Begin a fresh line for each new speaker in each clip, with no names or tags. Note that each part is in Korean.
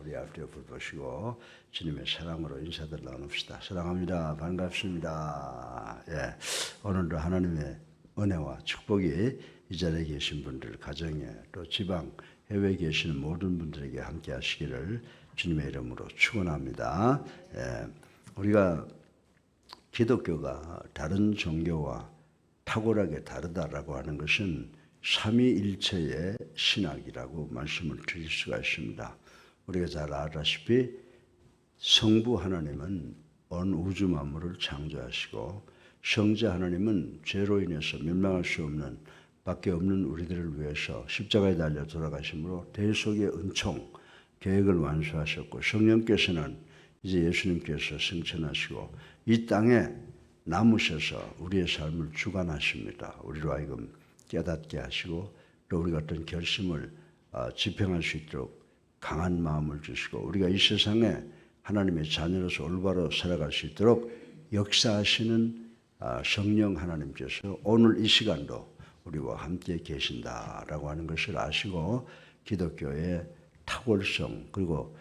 우리 앞뒤 옆을 보시고 주님의 사랑으로 인사들 나눕시다. 사랑합니다. 반갑습니다. 예, 오늘도 하나님의 은혜와 축복이 이 자리에 계신 분들, 가정에 또 지방, 해외에 계시는 모든 분들에게 함께 하시기를 주님의 이름으로 축원합니다. 예, 우리가 기독교가 다른 종교와 탁월하게 다르다라고 하는 것은 삼위일체의 신학이라고 말씀을 드릴 수가 있습니다. 우리가 잘 알다시피 성부 하나님은 온 우주 만물을 창조하시고 성자 하나님은 죄로 인해서 멸망할 수 없는 밖에 없는 우리들을 위해서 십자가에 달려 돌아가심으로 대속의 은총 계획을 완수하셨고, 성령께서는 이제 예수님께서 승천하시고 이 땅에 남으셔서 우리의 삶을 주관하십니다. 우리로 하여금 깨닫게 하시고 또 우리가 어떤 결심을 집행할 수 있도록 강한 마음을 주시고, 우리가 이 세상에 하나님의 자녀로서 올바로 살아갈 수 있도록 역사하시는 성령 하나님께서 오늘 이 시간도 우리와 함께 계신다라고 하는 것을 아시고, 기독교의 탁월성 그리고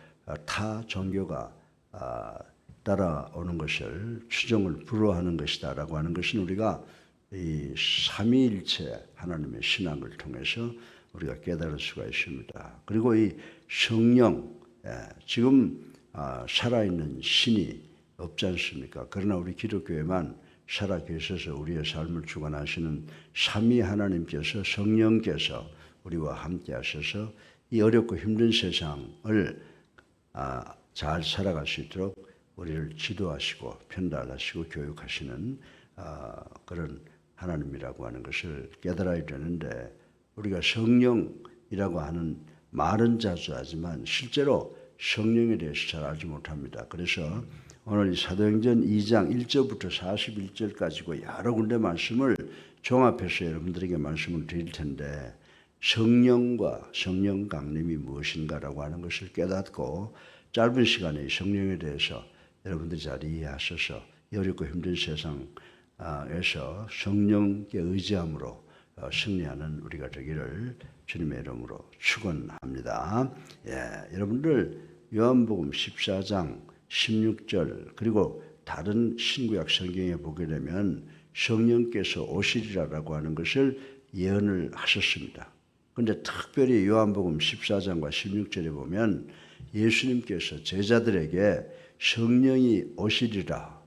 타 종교가 따라오는 것을 추종을 불허하는 것이다라고 하는 것은 우리가 이 삼위일체 하나님의 신앙을 통해서 우리가 깨달을 수가 있습니다. 그리고 이 성령, 지금 살아있는 신이 없지 않습니까? 그러나 우리 기독교에만 살아 계셔서 우리의 삶을 주관하시는 삼위 하나님께서, 성령께서 우리와 함께 하셔서 이 어렵고 힘든 세상을 잘 살아갈 수 있도록 우리를 지도하시고 편달하시고 교육하시는 그런 하나님이라고 하는 것을 깨달아야 되는데, 우리가 성령이라고 하는 말은 자주 하지만 실제로 성령에 대해서 잘 알지 못합니다. 그래서 오늘 이 사도행전 2장 1절부터 41절까지고 여러 군데 말씀을 종합해서 여러분들에게 말씀을 드릴 텐데, 성령과 성령 강림이 무엇인가라고 하는 것을 깨닫고 짧은 시간에 성령에 대해서 여러분들이 잘 이해하셔서 어렵고 힘든 세상에서 성령께 의지함으로 승리하는 우리가 되기를 주님의 이름으로 축원합니다. 예, 여러분들 요한복음 14장 16절 그리고 다른 신구약 성경에 보게 되면 성령께서 오시리라고 하는 것을 예언을 하셨습니다. 그런데 특별히 요한복음 14장과 16절에 보면 예수님께서 제자들에게 성령이 오시리라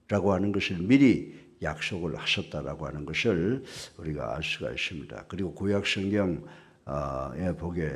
라고 하는 것을 미리 약속을 하셨다라고 하는 것을 우리가 알 수가 있습니다. 그리고 구약 성경에 보게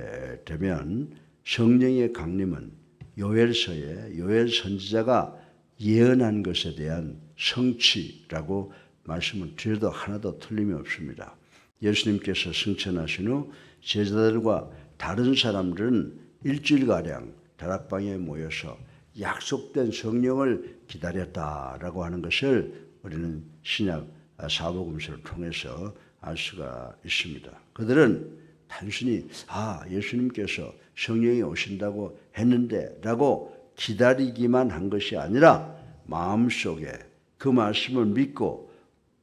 되면 성령의 강림은 요엘서에 요엘 선지자가 예언한 것에 대한 성취라고 말씀을 드려도 하나도 틀림이 없습니다. 예수님께서 승천하신 후 제자들과 다른 사람들은 일주일가량 다락방에 모여서 약속된 성령을 기다렸다라고 하는 것을 우리는 신약 사복음서를 통해서 알 수가 있습니다. 그들은 단순히 예수님께서 성령이 오신다고 했는데 라고 기다리기만 한 것이 아니라 마음속에 그 말씀을 믿고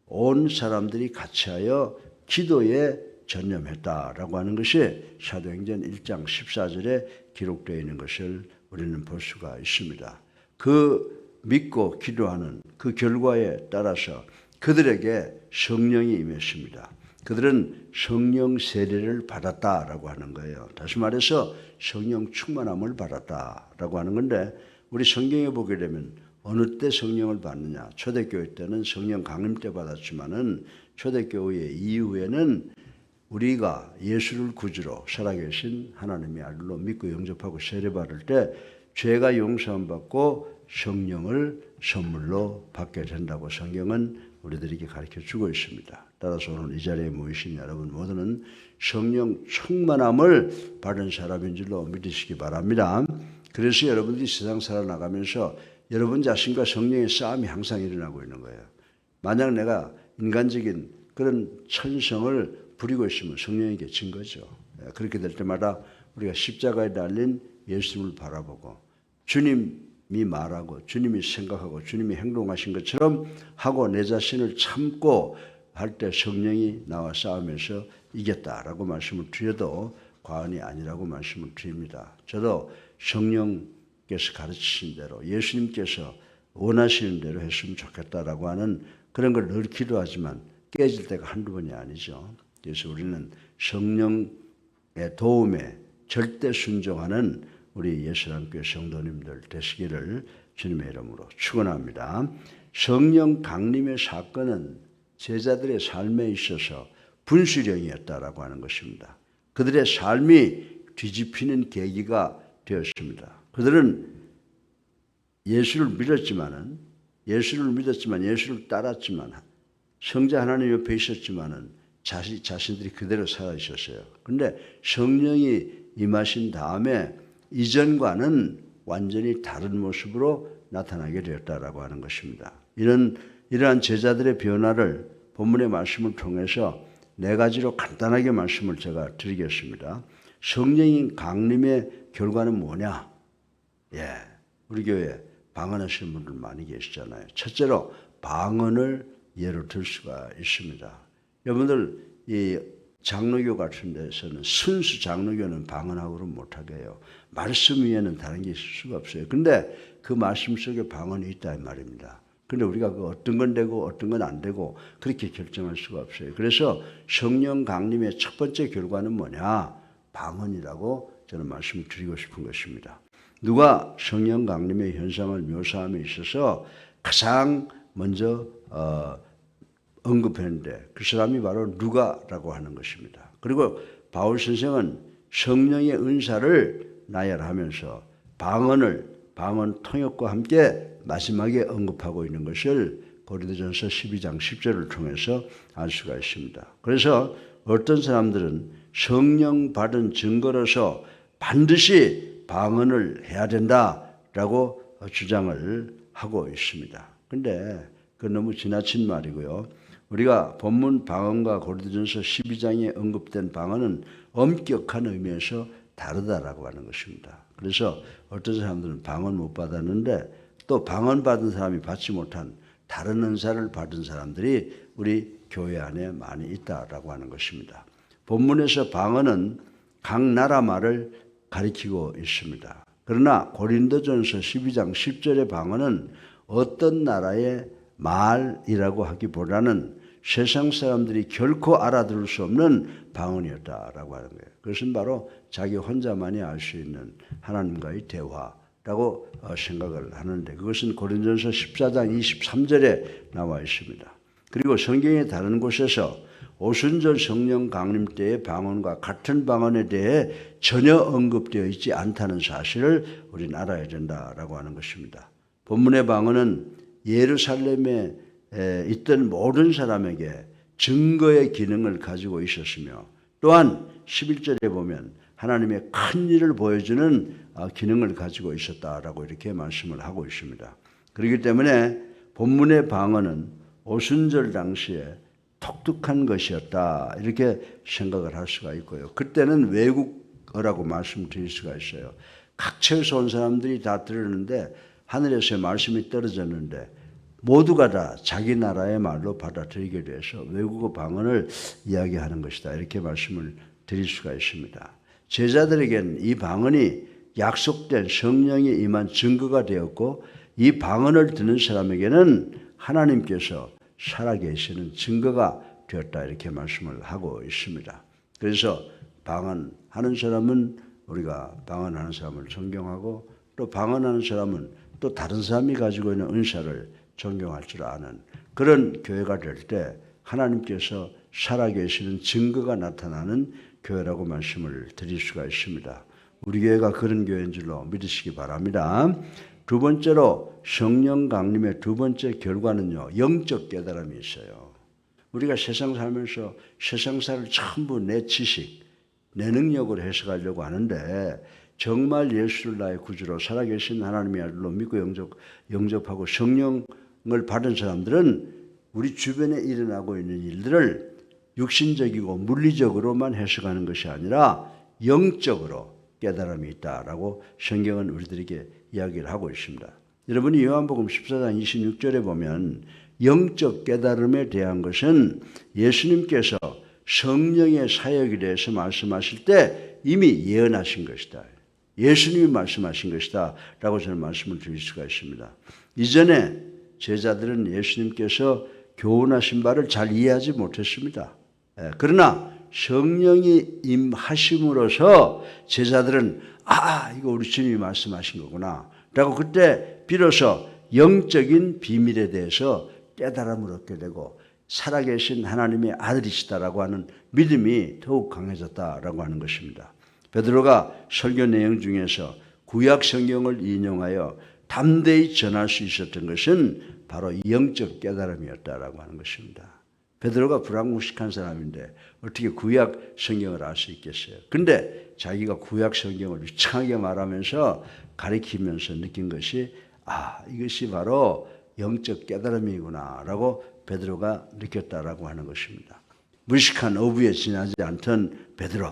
온 사람들이 같이 하여 기도에 전념했다라고 하는 것이 사도행전 1장 14절에 기록되어 있는 것을 우리는 볼 수가 있습니다. 그 믿고 기도하는 그 결과에 따라서 그들에게 성령이 임했습니다. 그들은 성령 세례를 받았다라고 하는 거예요. 다시 말해서 성령 충만함을 받았다라고 하는 건데, 우리 성경에 보게 되면 어느 때 성령을 받느냐? 초대교회 때는 성령 강림 때 받았지만은 초대교회 이후에는 우리가 예수를 구주로 살아계신 하나님의 아들로 믿고 영접하고 세례받을 때 죄가 용서함 받고 성령을 선물로 받게 된다고 성경은 우리들에게 가르쳐 주고 있습니다. 따라서 오늘 이 자리에 모이신 여러분 모두는 성령 충만함을 받은 사람인 줄로 믿으시기 바랍니다. 그래서 여러분들이 세상 살아나가면서 여러분 자신과 성령의 싸움이 항상 일어나고 있는 거예요. 만약 내가 인간적인 그런 천성을 부리고 있으면 성령에게 진 거죠. 그렇게 될 때마다 우리가 십자가에 달린 예수님을 바라보고 주님이 말하고 주님이 생각하고 주님이 행동하신 것처럼 하고 내 자신을 참고 할 때 성령이 나와 싸우면서 이겼다라고 말씀을 드려도 과언이 아니라고 말씀을 드립니다. 저도 성령께서 가르치신 대로 예수님께서 원하시는 대로 했으면 좋겠다라고 하는 그런 걸 늘 기도하지만 깨질 때가 한두 번이 아니죠. 그래서 우리는 성령의 도움에 절대 순종하는 우리 예수님교회 성도님들 되시기를 주님의 이름으로 축원합니다. 성령 강림의 사건은 제자들의 삶에 있어서 분수령이었다라고 하는 것입니다. 그들의 삶이 뒤집히는 계기가 되었습니다. 그들은 예수를 믿었지만 예수를 따랐지만 성자 하나님 옆에 있었지만은 자신들이 그대로 살아 있었어요. 그런데 성령이 임하신 다음에 이전과는 완전히 다른 모습으로 나타나게 되었다라고 하는 것입니다. 이러한 제자들의 변화를 본문의 말씀을 통해서 네 가지로 간단하게 말씀을 제가 드리겠습니다. 성령인 강림의 결과는 뭐냐? 우리 교회에 방언하시는 분들 많이 계시잖아요. 첫째로 방언을 예로 들 수가 있습니다. 여러분들 이 장로교 같은 데서는 순수 장로교는 방언하고는 못하게 해요. 말씀 위에는 다른 게 있을 수가 없어요. 근데 그 말씀 속에 방언이 있다 이 말입니다. 근데 우리가 그 어떤 건 되고 어떤 건 안 되고 그렇게 결정할 수가 없어요. 그래서 성령 강림의 첫 번째 결과는 뭐냐? 방언이라고 저는 말씀을 드리고 싶은 것입니다. 누가 성령 강림의 현상을 묘사함에 있어서 가장 먼저 언급했는데 그 사람이 바로 누가라고 하는 것입니다. 그리고 바울 선생은 성령의 은사를 나열하면서 방언 통역과 함께 마지막에 언급하고 있는 것을 고린도전서 12장 10절을 통해서 알 수가 있습니다. 그래서 어떤 사람들은 성령 받은 증거로서 반드시 방언을 해야 된다라고 주장을 하고 있습니다. 그런데 그건 너무 지나친 말이고요. 우리가 본문 방언과 고린도전서 12장에 언급된 방언은 엄격한 의미에서 다르다라고 하는 것입니다. 그래서 어떤 사람들은 방언 못 받았는데 또 방언 받은 사람이 받지 못한 다른 은사를 받은 사람들이 우리 교회 안에 많이 있다라고 하는 것입니다. 본문에서 방언은 각 나라 말을 가리키고 있습니다. 그러나 고린도전서 12장 10절의 방언은 어떤 나라의 말이라고 하기보다는 세상 사람들이 결코 알아들을 수 없는 방언이었다라고 하는 거예요. 그것은 바로 자기 혼자만이 알 수 있는 하나님과의 대화라고 생각을 하는데 그것은 고린도전서 14장 23절에 나와 있습니다. 그리고 성경의 다른 곳에서 오순절 성령 강림 때의 방언과 같은 방언에 대해 전혀 언급되어 있지 않다는 사실을 우리는 알아야 된다라고 하는 것입니다. 본문의 방언은 예루살렘에 있던 모든 사람에게 증거의 기능을 가지고 있었으며 또한 11절에 보면 하나님의 큰 일을 보여주는 기능을 가지고 있었다라고 이렇게 말씀을 하고 있습니다. 그렇기 때문에 본문의 방언은 오순절 당시에 독특한 것이었다 이렇게 생각을 할 수가 있고요. 그때는 외국어라고 말씀드릴 수가 있어요. 각처에서 온 사람들이 다 들었는데 하늘에서 말씀이 떨어졌는데 모두가 다 자기 나라의 말로 받아들이게 돼서 외국어 방언을 이야기하는 것이다 이렇게 말씀을 드릴 수가 있습니다. 제자들에게는 이 방언이 약속된 성령이 임한 증거가 되었고 이 방언을 듣는 사람에게는 하나님께서 살아계시는 증거가 되었다 이렇게 말씀을 하고 있습니다. 그래서 방언하는 사람은 우리가 방언하는 사람을 존경하고 또 방언하는 사람은 또 다른 사람이 가지고 있는 은사를 존경할 줄 아는 그런 교회가 될 때 하나님께서 살아계시는 증거가 나타나는 교회라고 말씀을 드릴 수가 있습니다. 우리 교회가 그런 교회인 줄로 믿으시기 바랍니다. 두 번째로 성령 강림의 두 번째 결과는요. 영적 깨달음이 있어요. 우리가 세상 살면서 세상사를 전부 내 지식, 내 능력으로 해석하려고 하는데 정말 예수를 나의 구주로 살아계신 하나님의 아들로 믿고 영접하고 성령을 받은 사람들은 우리 주변에 일어나고 있는 일들을 육신적이고 물리적으로만 해석하는 것이 아니라 영적으로 깨달음이 있다라고 성경은 우리들에게 이야기를 하고 있습니다. 여러분이 요한복음 14장 26절에 보면 영적 깨달음에 대한 것은 예수님께서 성령의 사역에 대해서 말씀하실 때 이미 예언하신 것이다. 예수님이 말씀하신 것이다 라고 저는 말씀을 드릴 수가 있습니다. 이전에 제자들은 예수님께서 교훈하신 바를 잘 이해하지 못했습니다. 그러나 성령이 임하심으로써 제자들은 이거 우리 주님이 말씀하신 거구나 라고 그때 비로소 영적인 비밀에 대해서 깨달음을 얻게 되고 살아계신 하나님의 아들이시다라고 하는 믿음이 더욱 강해졌다라고 하는 것입니다. 베드로가 설교 내용 중에서 구약 성경을 인용하여 담대히 전할 수 있었던 것은 바로 영적 깨달음이었다라고 하는 것입니다. 베드로가 불황무식한 사람인데 어떻게 구약 성경을 알 수 있겠어요? 근데 자기가 구약 성경을 유창하게 말하면서 가리키면서 느낀 것이 이것이 바로 영적 깨달음이구나 라고 베드로가 느꼈다라고 하는 것입니다. 무식한 어부에 지나지 않던 베드로,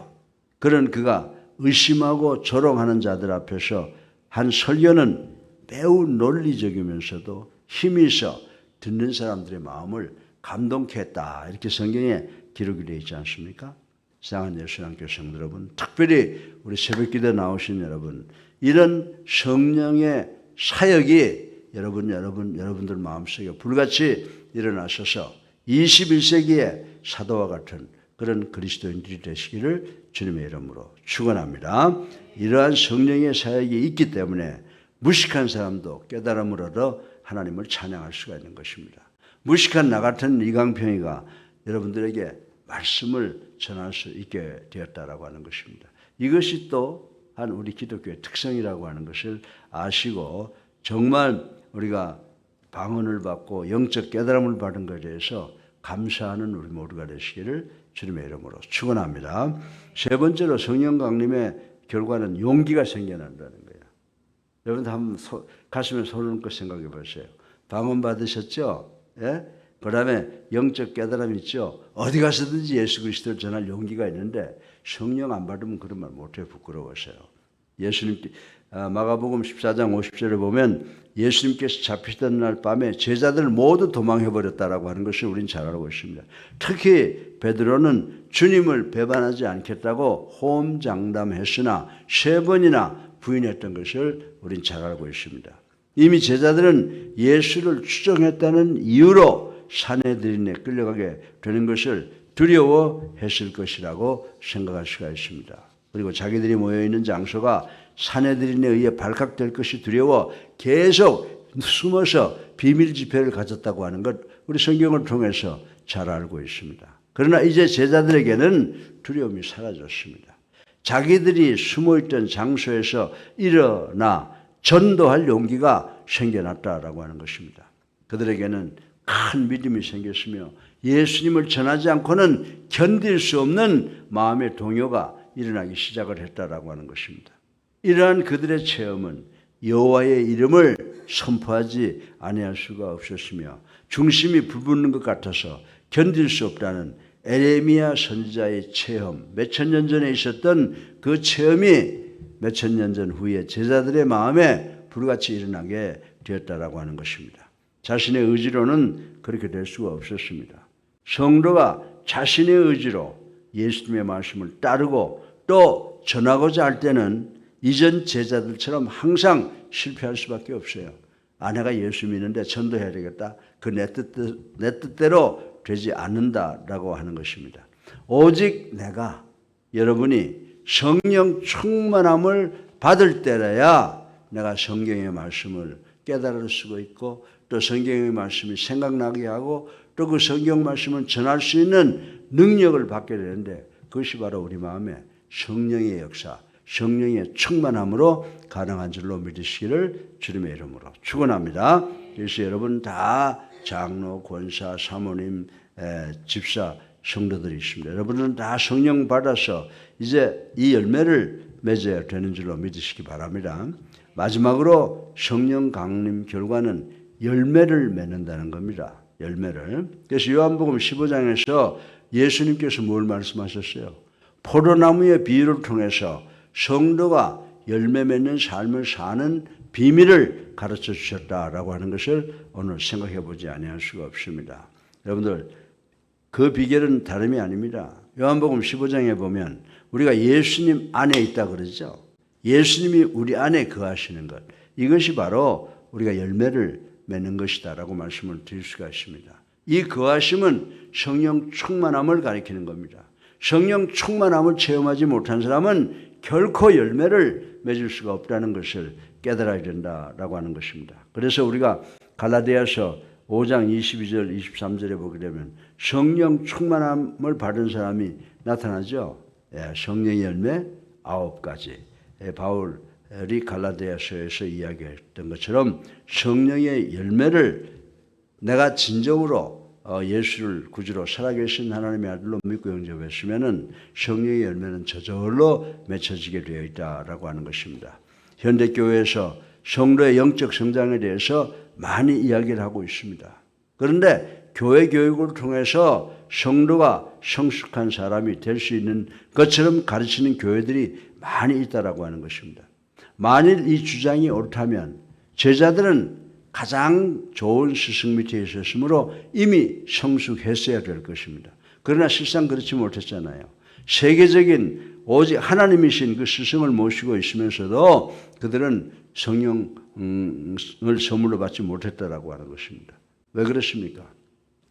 그런 그가 의심하고 조롱하는 자들 앞에서 한 설교는 매우 논리적이면서도 힘이 있어 듣는 사람들의 마음을 감동케 했다. 이렇게 성경에 기록이 되어 있지 않습니까? 사랑하는 예수님께 성도 여러분, 특별히 우리 새벽기도에 나오신 여러분, 이런 성령의 사역이 여러분들 마음속에 불같이 일어나셔서 21세기의 사도와 같은 그런 그리스도인들이 되시기를 주님의 이름으로 축원합니다. 이러한 성령의 사역이 있기 때문에 무식한 사람도 깨달음을 얻어 하나님을 찬양할 수가 있는 것입니다. 무식한 나 같은 이강평이가 여러분들에게 말씀을 전할 수 있게 되었다라고 하는 것입니다. 이것이 또 한 우리 기독교의 특성이라고 하는 것을 아시고 정말 우리가 방언을 받고 영적 깨달음을 받은 것에 대해서 감사하는 우리 모두가 되시기를 주님의 이름으로 축원합니다. 세 번째로 성령 강림의 결과는 용기가 생겨난다는 거예요. 여러분 한번 가슴에 손을 얹고 생각해 보세요. 방언 받으셨죠? 예? 그 다음에 영적 깨달음이 있죠. 어디 가서든지 예수 그리스도를 전할 용기가 있는데 성령 안 받으면 그런 말 못해요. 부끄러워서요. 예수님께 마가복음 14장 50절에 보면 예수님께서 잡히던 날 밤에 제자들 모두 도망해버렸다라고 하는 것을 우린 잘 알고 있습니다. 특히 베드로는 주님을 배반하지 않겠다고 호언장담했으나 3번이나 부인했던 것을 우린 잘 알고 있습니다. 이미 제자들은 예수를 추종했다는 이유로 사내들인에 끌려가게 되는 것을 두려워했을 것이라고 생각할 수가 있습니다. 그리고 자기들이 모여있는 장소가 사내들인에 의해 발각될 것이 두려워 계속 숨어서 비밀 집회를 가졌다고 하는 것 우리 성경을 통해서 잘 알고 있습니다. 그러나 이제 제자들에게는 두려움이 사라졌습니다. 자기들이 숨어있던 장소에서 일어나 전도할 용기가 생겨났다라고 하는 것입니다. 그들에게는 큰 믿음이 생겼으며 예수님을 전하지 않고는 견딜 수 없는 마음의 동요가 일어나기 시작을 했다라고 하는 것입니다. 이러한 그들의 체험은 여호와의 이름을 선포하지 아니할 수가 없었으며 중심이 불붙는 것 같아서 견딜 수 없다는 에레미야 선지자의 체험, 몇천 년 전에 있었던 그 체험이 몇천 년 전 후에 제자들의 마음에 불같이 일어나게 되었다라고 하는 것입니다. 자신의 의지로는 그렇게 될 수가 없었습니다. 성도가 자신의 의지로 예수님의 말씀을 따르고 또 전하고자 할 때는 이전 제자들처럼 항상 실패할 수밖에 없어요. 아내가 예수 믿는데 전도해야 되겠다. 그 내 뜻대로 되지 않는다라고 하는 것입니다. 오직 내가 여러분이 성령 충만함을 받을 때라야 내가 성경의 말씀을 깨달을 수가 있고 또 성경의 말씀이 생각나게 하고 또 그 성경 말씀을 전할 수 있는 능력을 받게 되는데 그것이 바로 우리 마음에 성령의 역사, 성령의 충만함으로 가능한 줄로 믿으시기를 주님의 이름으로 축원합니다. 그래서 여러분 다 장로, 권사, 사모님, 집사, 성도들이 있습니다. 여러분은 다 성령 받아서 이제 이 열매를 맺어야 되는 줄로 믿으시기 바랍니다. 마지막으로 성령 강림 결과는 열매를 맺는다는 겁니다. 열매를. 그래서 요한복음 15장에서 예수님께서 뭘 말씀하셨어요? 포도나무의 비유를 통해서 성도가 열매 맺는 삶을 사는 비밀을 가르쳐 주셨다라고 하는 것을 오늘 생각해 보지 아니할 수가 없습니다. 여러분들 그 비결은 다름이 아닙니다. 요한복음 15장에 보면 우리가 예수님 안에 있다 그러죠. 예수님이 우리 안에 거하시는 것, 이것이 바로 우리가 열매를 맺는 것이다라고 말씀을 드릴 수가 있습니다. 이 거하심은 성령 충만함을 가리키는 겁니다. 성령 충만함을 체험하지 못한 사람은 결코 열매를 맺을 수가 없다는 것을 깨달아야 된다라고 하는 것입니다. 그래서 우리가 갈라디아서 5장 22절 23절에 보게 되면 성령 충만함을 받은 사람이 나타나죠. 성령의 열매 9가지. 바울이 갈라디아서에서 이야기했던 것처럼 성령의 열매를 내가 진정으로 예수를 구주로 살아계신 하나님의 아들로 믿고 영접했으면은 성령의 열매는 저절로 맺혀지게 되어 있다라고 하는 것입니다. 현대 교회에서 성도의 영적 성장에 대해서 많이 이야기를 하고 있습니다. 그런데 교회 교육을 통해서 성도가 성숙한 사람이 될 수 있는 것처럼 가르치는 교회들이 많이 있다라고 하는 것입니다. 만일 이 주장이 옳다면 제자들은 가장 좋은 스승 밑에 있었으므로 이미 성숙했어야 될 것입니다. 그러나 실상 그렇지 못했잖아요. 세계적인 오직 하나님이신 그 스승을 모시고 있으면서도 그들은 성령을 선물로 받지 못했다라고 하는 것입니다. 왜 그렇습니까?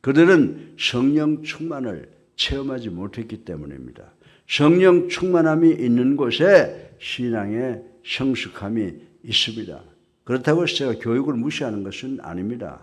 그들은 성령 충만을 체험하지 못했기 때문입니다. 성령 충만함이 있는 곳에 신앙의 성숙함이 있습니다. 그렇다고 해서 제가 교육을 무시하는 것은 아닙니다.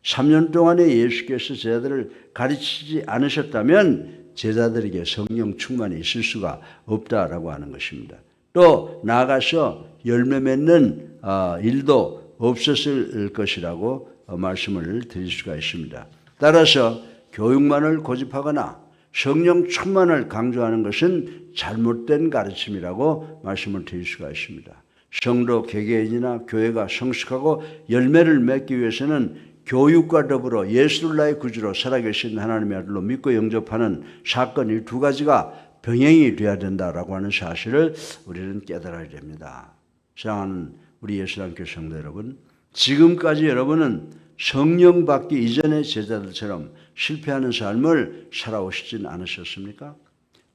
3년 동안에 예수께서 제자들을 가르치지 않으셨다면 제자들에게 성령 충만이 있을 수가 없다라고 하는 것입니다. 또 나아가서 열매 맺는 일도 없었을 것이라고 말씀을 드릴 수가 있습니다. 따라서 교육만을 고집하거나 성령 충만을 강조하는 것은 잘못된 가르침이라고 말씀을 드릴 수가 있습니다. 성도 개개인이나 교회가 성숙하고 열매를 맺기 위해서는 교육과 더불어 예수를 나의 구주로 살아계신 하나님의 아들로 믿고 영접하는 사건 이 두 가지가 병행이 되어야 된다라고 하는 사실을 우리는 깨달아야 됩니다. 사랑하는 우리 예수님께 성도 여러분, 지금까지 여러분은 성령 받기 이전의 제자들처럼 실패하는 삶을 살아오시진 않으셨습니까?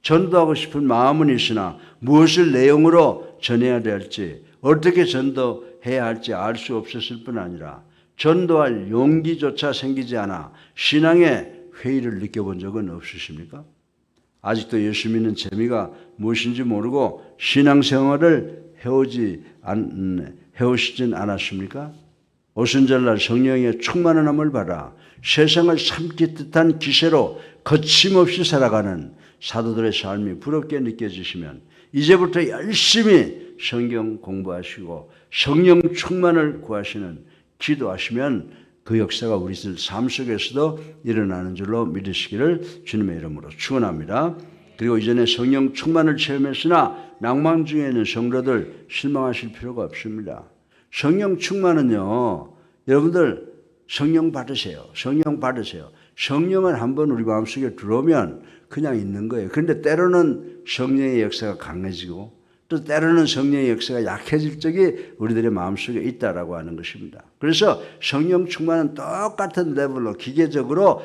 전도하고 싶은 마음은 있으나 무엇을 내용으로 전해야 될지 어떻게 전도해야 할지 알 수 없었을 뿐 아니라 전도할 용기조차 생기지 않아 신앙의 회의를 느껴본 적은 없으십니까? 아직도 예수 믿는 재미가 무엇인지 모르고 신앙생활을 해오시진 않았습니까? 오순절날 성령의 충만함을 받아 세상을 삼킬 듯한 기세로 거침없이 살아가는 사도들의 삶이 부럽게 느껴지시면 이제부터 열심히 성경 공부하시고 성령 충만을 구하시는 기도하시면 그 역사가 우리들 삶 속에서도 일어나는 줄로 믿으시기를 주님의 이름으로 축원합니다. 그리고 이전에 성령 충만을 체험했으나 낭만 중에 있는 성도들 실망하실 필요가 없습니다. 성령 충만은요, 여러분들 성령 받으세요. 성령 받으세요. 성령은 한번 우리 마음속에 들어오면 그냥 있는 거예요. 그런데 때로는 성령의 역사가 강해지고 또 때로는 성령의 역사가 약해질 적이 우리들의 마음속에 있다라고 하는 것입니다. 그래서 성령 충만은 똑같은 레벨로 기계적으로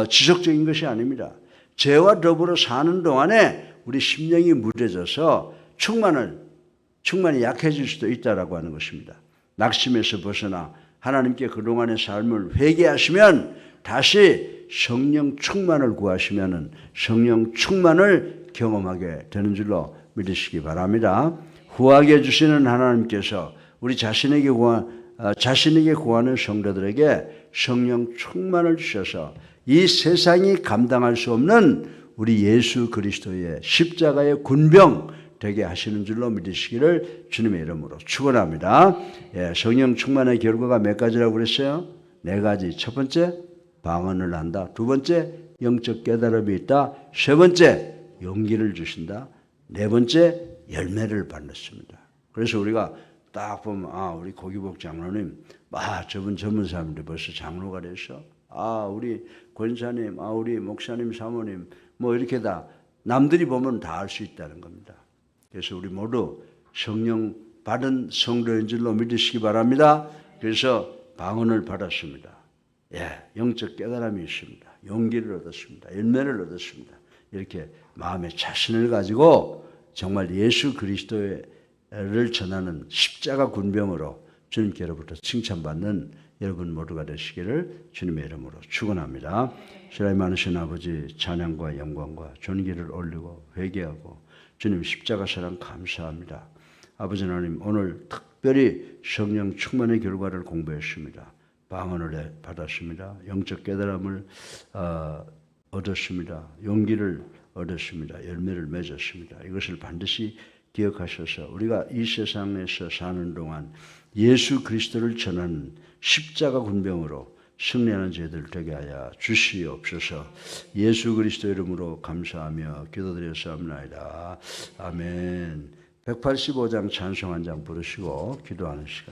지속적인 것이 아닙니다. 죄와 더불어 사는 동안에 우리 심령이 무뎌져서 충만이 약해질 수도 있다라고 하는 것입니다. 낙심에서 벗어나 하나님께 그동안의 삶을 회개하시면 다시 성령 충만을 구하시면 성령 충만을 경험하게 되는 줄로 믿으시기 바랍니다. 후하게 해주시는 하나님께서 우리 자신에게 구하는 성도들에게 성령 충만을 주셔서 이 세상이 감당할 수 없는 우리 예수 그리스도의 십자가의 군병 되게 하시는 줄로 믿으시기를 주님의 이름으로 축원합니다. 성령 충만의 결과가 몇 가지라고 그랬어요? 4가지. 첫 번째, 방언을 한다. 두 번째, 영적 깨달음이 있다. 세 번째, 용기를 주신다. 네 번째, 열매를 받습니다. 그래서 우리가 딱 보면 우리 고기복 장로님, 저분 전문 사람인데 벌써 장로가 됐어. 우리 권사님, 우리 목사님, 사모님, 이렇게 다 남들이 보면 다 알 수 있다는 겁니다. 그래서 우리 모두 성령 받은 성도인 줄로 믿으시기 바랍니다. 그래서 방언을 받았습니다. 영적 깨달음이 있습니다. 용기를 얻었습니다. 열매를 얻었습니다. 이렇게 마음의 자신을 가지고 정말 예수 그리스도의 전하는 십자가 군병으로 주님께로부터 칭찬받는 여러분 모두가 되시기를 주님의 이름으로 축원합니다. 신뢰 많으신 아버지, 찬양과 영광과 존귀를 올리고 회개하고 주님 십자가 사랑 감사합니다. 아버지 하나님, 오늘 특별히 성령 충만의 결과를 공부했습니다. 방언을 받았습니다. 영적 깨달음을 얻었습니다. 용기를 얻었습니다. 열매를 맺었습니다. 이것을 반드시 기억하셔서 우리가 이 세상에서 사는 동안 예수 그리스도를 전하는 십자가 군병으로 승리하는 저희들 되게 하여 주시옵소서. 예수 그리스도 이름으로 감사하며 기도드렸사옵나이다. 아멘. 185장 찬송 한 장 부르시고 기도하는 시간.